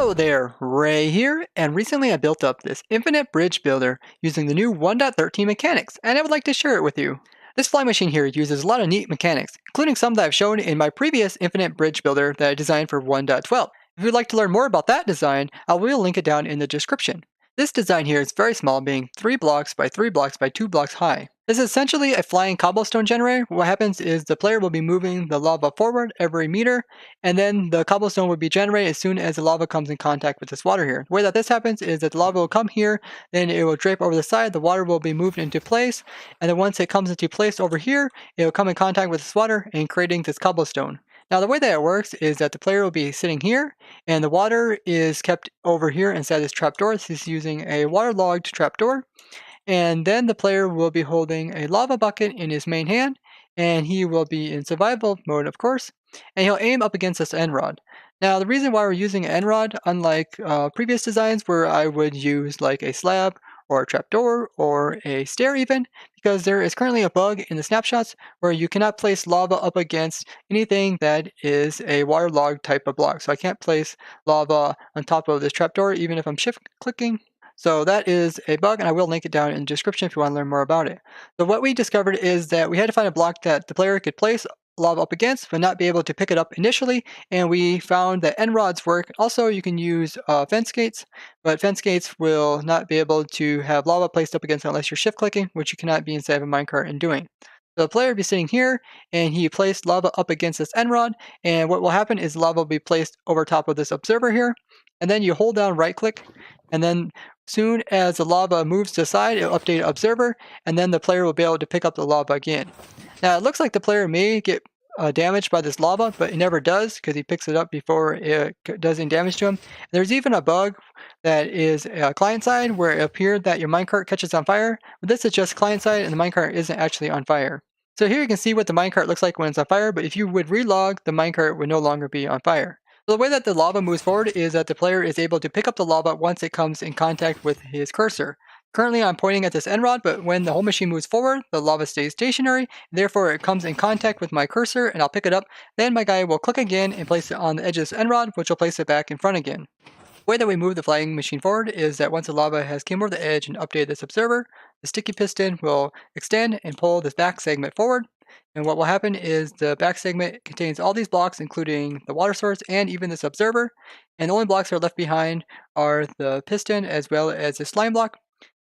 Hello there, Ray here, and recently I built up this infinite bridge builder using the new 1.13 mechanics, and I would like to share it with you. This flying machine here uses a lot of neat mechanics, including some that I've shown in my previous infinite bridge builder that I designed for 1.12. If you'd like to learn more about that design, I will link it down in the description. This design here is very small, being 3 blocks by 3 blocks by 2 blocks high. This is essentially a flying cobblestone generator. What happens is the player will be moving the lava forward every meter, and then the cobblestone will be generated as soon as the lava comes in contact with this water here. The way that this happens is that the lava will come here, then it will drape over the side, the water will be moved into place, and then once it comes into place over here, it will come in contact with this water and creating this cobblestone. Now the way that it works is that the player will be sitting here, and the water is kept over here inside this trapdoor. This is using a waterlogged trapdoor. And then the player will be holding a lava bucket in his main hand, and he will be in survival mode, of course, and he'll aim up against this end rod. Now, the reason why we're using an end rod, unlike previous designs where I would use like a slab or a trapdoor or a stair even, because there is currently a bug in the snapshots where you cannot place lava up against anything that is a waterlogged type of block. So I can't place lava on top of this trapdoor even if I'm shift clicking. So that is a bug, and I will link it down in the description if you want to learn more about it. So what we discovered is that we had to find a block that the player could place lava up against, but not be able to pick it up initially, and we found that end rods work. Also, you can use fence gates, but fence gates will not be able to have lava placed up against it unless you're shift clicking, which you cannot be inside of a minecart and doing. So the player will be sitting here, and he placed lava up against this end rod, and what will happen is lava will be placed over top of this observer here, and then you hold down right click, and then soon as the lava moves to the side, it'll update observer, and then the player will be able to pick up the lava again. Now, it looks like the player may get damaged by this lava, but it never does because he picks it up before it does any damage to him. There's even a bug that is client side where it appeared that your minecart catches on fire, but this is just client side and the minecart isn't actually on fire. So here you can see what the minecart looks like when it's on fire, but if you would relog, the minecart would no longer be on fire. So the way that the lava moves forward is that the player is able to pick up the lava once it comes in contact with his cursor. Currently I'm pointing at this end rod, but when the whole machine moves forward, the lava stays stationary, therefore it comes in contact with my cursor and I'll pick it up. Then my guy will click again and place it on the edge of this end rod, which will place it back in front again. The way that we move the flying machine forward is that once the lava has came over the edge and updated this observer, the sticky piston will extend and pull this back segment forward. And what will happen is the back segment contains all these blocks, including the water source and even this observer. And the only blocks that are left behind are the piston as well as the slime block.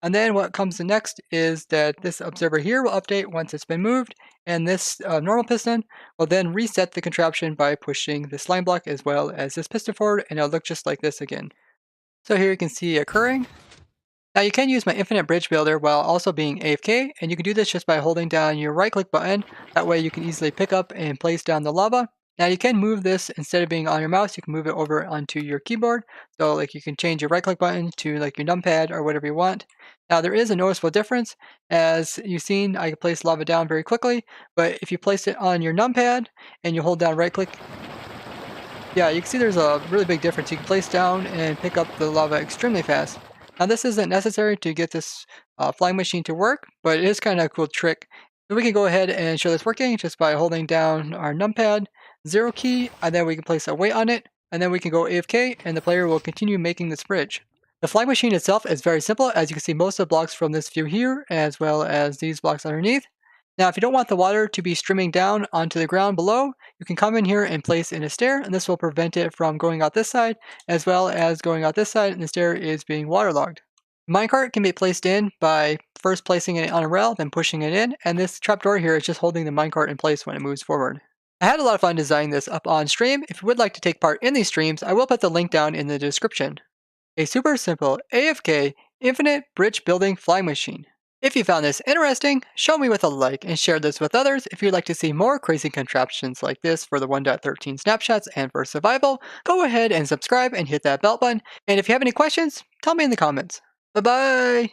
And then what comes next is that this observer here will update once it's been moved, and this normal piston will then reset the contraption by pushing the slime block as well as this piston forward, and it'll look just like this again. So here you can see occurring. Now you can use my infinite bridge builder while also being AFK, and you can do this just by holding down your right click button. That way you can easily pick up and place down the lava. Now you can move this instead of being on your mouse, you can move it over onto your keyboard. So like you can change your right click button to like your numpad or whatever you want. Now there is a noticeable difference. As you've seen, I can place lava down very quickly, but if you place it on your numpad and you hold down right click, yeah, you can see there's a really big difference. You can place down and pick up the lava extremely fast. Now this isn't necessary to get this flying machine to work, but it is kind of a cool trick. So we can go ahead and show this working just by holding down our numpad, 0 key, and then we can place a weight on it, and then we can go AFK, and the player will continue making this bridge. The flying machine itself is very simple, as you can see most of the blocks from this view here, as well as these blocks underneath. Now if you don't want the water to be streaming down onto the ground below, you can come in here and place in a stair, and this will prevent it from going out this side, as well as going out this side, and the stair is being waterlogged. Minecart can be placed in by first placing it on a rail, then pushing it in, and this trapdoor here is just holding the minecart in place when it moves forward. I had a lot of fun designing this up on stream. If you would like to take part in these streams, I will put the link down in the description. A super simple AFK infinite bridge building flying machine. If you found this interesting, show me with a like and share this with others. If you'd like to see more crazy contraptions like this for the 1.13 snapshots and for survival, go ahead and subscribe and hit that bell button. And if you have any questions, tell me in the comments. Bye-bye!